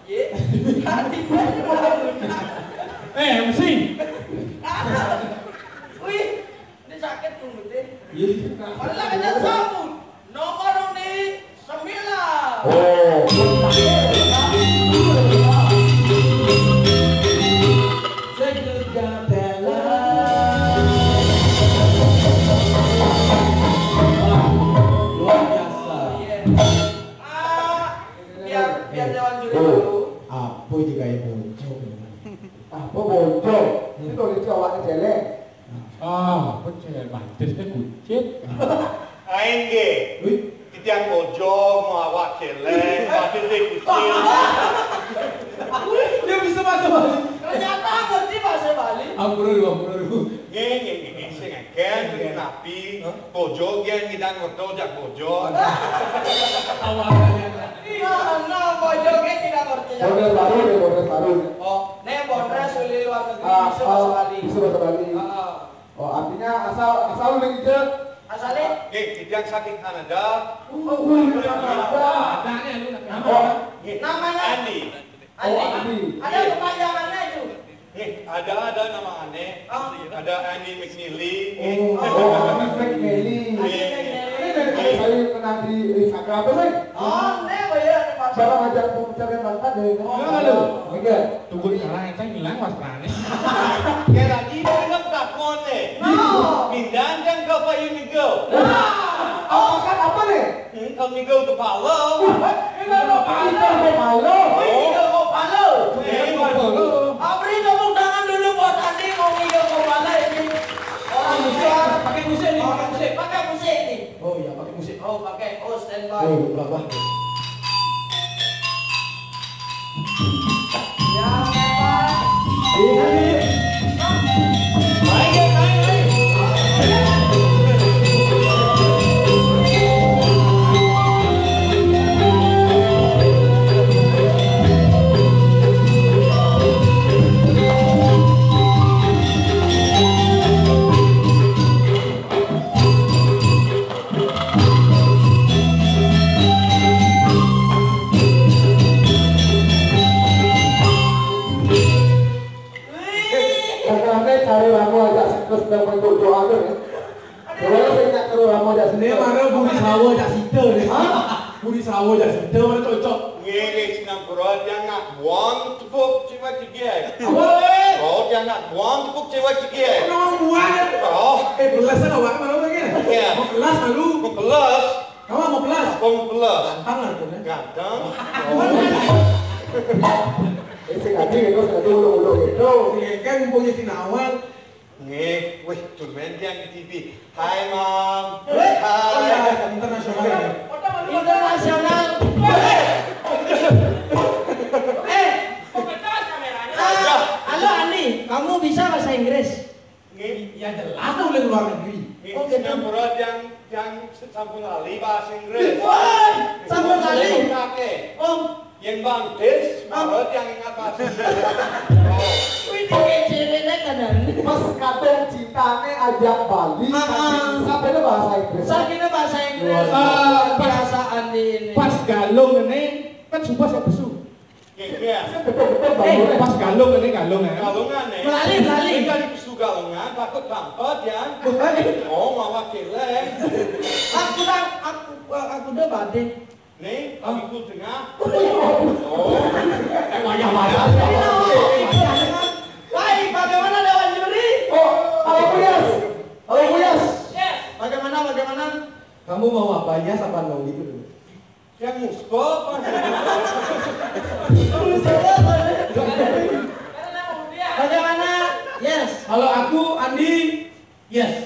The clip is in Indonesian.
Iya. Hati gue MC. Wih, ini sakit tuh gede. Iya. Malah kita sambut. Nomor ini 9. Oh. Luar biasa. Biar dewan juri dulu. Apa juga yang bocor? Apa bocor? Ini kalau itu awaknya jelek. Apa cewek batisnya kucing? Aing ge. Kita bojong, mau awak celeng, batisnya kucing. Dia bisa bahasa Bali. Ternyata ngerti bahasa Bali. Ampura dulu. Nge, sing akan tapi bojo gen kita ngoto jak bojo. Awalannya. Nah, pojoknya tidak ngerti. Border baru deh, border baru. Oh, nih Bondres uli luar negeri bisa bahasa Bali. Bisa bahasa Bali. Oh, artinya asal lu gitu. Asalnya? Nge, kita sakit Kanada. Adanya lu Namanya? Andi. Andi. Ada kepanjangannya itu. Ada nama aneh. Ada Andy McNeely. McNeely. Ini saya pernah di Instagram apa sih? Oh, nih bayar bahasa. Cara ngajak pencarian bakat deh. Enggak. tunggu salah yang saya hilang was prane. Kayak lagi dengan takon nih. Pindah dan ke Payu Nigo. Oh, kan apa nih? Kalau Nigo ke Palau. Abri tepuk tangan dulu buat Andi mau ngigau kepala ini. Orang besar Pakai musik nih, pakai musik. pakai musik nih. Oh iya, pakai musik. Oh pakai, oh standby. Berapa? Ya memang. Cari ramu aja siklus dan bentuk doa tuh ya. Soalnya saya ingat cari ramu aja Ini siklus. mana Budi Sawo jak sita nih. Budi Sawo jak sita mana cocok. Ngege sinang perut yang nak buang tepuk cewek tiga. Oh, yang nak buang tepuk cewek tiga. Orang buang ya. Oh, Belasan awak mana lagi? Iya. Mau kelas malu. mau pelas. Kamu mau kelas? Mau pelas. Tangan tuh kan. Ganteng. Ese gaji itu satu ulu-ulu gitu. Kan punya sinawal. Nge, wih, cuman yang di TV. Hai, Mam. Oh ya, Hai. internasional ya. Internasional. Halo Andi, kamu bisa bahasa Inggris? Nge, Ya jelas tuh oleh luar negeri. nge, sinang perut yang sampun lali bahasa Inggris. Wah, sampun lali. Kakek. Oh, Yang bangkis, perut yang ingat bahasa Inggris. wih dikecilin kan Pas kadang cintane ajak Bali, sampai itu bahasa Inggris. Sakitnya bahasa Inggris. Biasa Andi ini. Pas galung ini kan sumpah saya besu. Betul-betul Bali. Pas galung ini galung ya. Galungan nih. Melali. Ini kali kesu galungan, takut bangkot ya. Oh, mama celeng. Aku udah badai. Nih, aku tengah. Wayah-wayah. Baik, bagaimana Dewan Juri? Oh, Abang Buyas. Abang Buyas. Bagaimana? Kamu mau apa ya apa mau gitu dulu? Yang muspok. Bagaimana? Yes. Kalau aku Andi, yes.